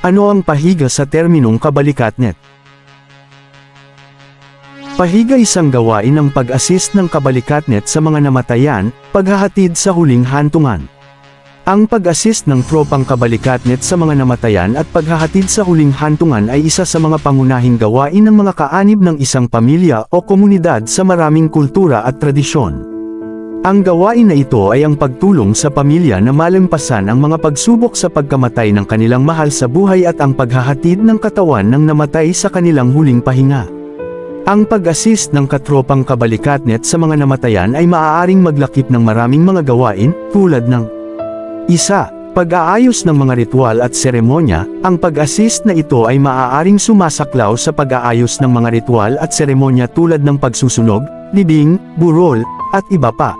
Ano ang pahiga sa terminong kabalikatnet? Pahiga isang gawain ng pag-assist ng kabalikatnet sa mga namatayan, paghahatid sa huling hantungan. Ang pag-assist ng tropang kabalikatnet sa mga namatayan at paghahatid sa huling hantungan ay isa sa mga pangunahing gawain ng mga kaanib ng isang pamilya o komunidad sa maraming kultura at tradisyon. Ang gawain na ito ay ang pagtulong sa pamilya na malampasan ang mga pagsubok sa pagkamatay ng kanilang mahal sa buhay at ang paghahatid ng katawan ng namatay sa kanilang huling pahinga. Ang pag-assist ng katropang kabalikatnet sa mga namatayan ay maaaring maglakip ng maraming mga gawain, tulad ng 1. Pag-aayos ng mga ritual at seremonya. Ang pag-assist na ito ay maaaring sumasaklaw sa pag-aayos ng mga ritual at seremonya tulad ng pagsusunog, libing, burol, at iba pa.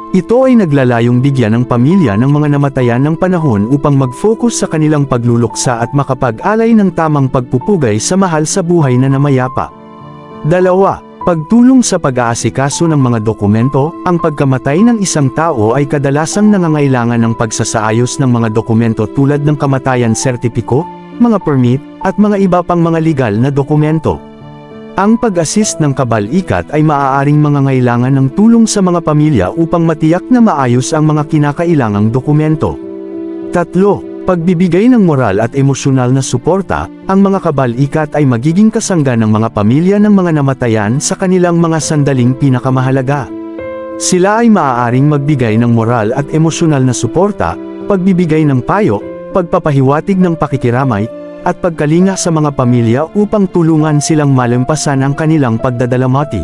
Ito ay naglalayong bigyan ng pamilya ng mga namatayan ng panahon upang mag-focus sa kanilang pagluluksa at makapag-alay ng tamang pagpupugay sa mahal sa buhay na namayapa. 2. Pagtulong sa pag-aasikaso ng mga dokumento. Ang pagkamatay ng isang tao ay kadalasang nangangailangan ng pagsasaayos ng mga dokumento tulad ng kamatayan sertipiko, mga permit, at mga iba pang mga legal na dokumento. Ang pag-assist ng kabalikat ay maaaring mangangailangan ng tulong sa mga pamilya upang matiyak na maayos ang mga kinakailangang dokumento. 3. Pagbibigay ng moral at emosyonal na suporta. Ang mga kabalikat ay magiging kasangga ng mga pamilya ng mga namatayan sa kanilang mga sandaling pinakamahalaga. Sila ay maaaring magbigay ng moral at emosyonal na suporta, pagbibigay ng payo, pagpapahiwatig ng pakikiramay, at pagkalinga sa mga pamilya upang tulungan silang malampasan ang kanilang pagdadalamati.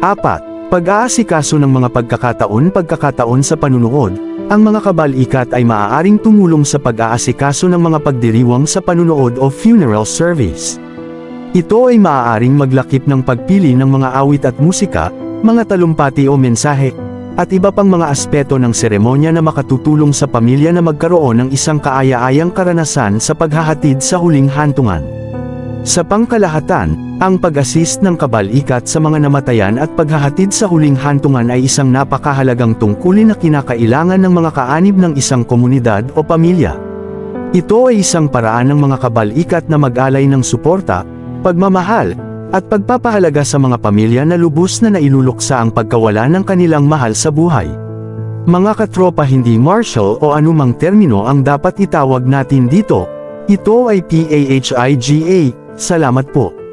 4. Pag-aasikaso ng mga pagkakataon sa panunood. Ang mga kabalikat ay maaaring tumulong sa pag-aasikaso ng mga pagdiriwang sa panunood o funeral service. Ito ay maaaring maglakip ng pagpili ng mga awit at musika, mga talumpati o mensahe, at iba pang mga aspeto ng seremonya na makatutulong sa pamilya na magkaroon ng isang kaaya-ayang karanasan sa paghahatid sa huling hantungan. Sa pangkalahatan, ang pag-assist ng kabalikat sa mga namatayan at paghahatid sa huling hantungan ay isang napakahalagang tungkulin na kinakailangan ng mga kaanib ng isang komunidad o pamilya. Ito ay isang paraan ng mga kabalikat na mag-alay ng suporta, pagmamahal, at pagpapahalaga sa mga pamilya na lubos na nailuluksa ang pagkawala ng kanilang mahal sa buhay. Mga katropa, hindi martial o anumang termino ang dapat itawag natin dito. Ito ay PAHIGA. Salamat po.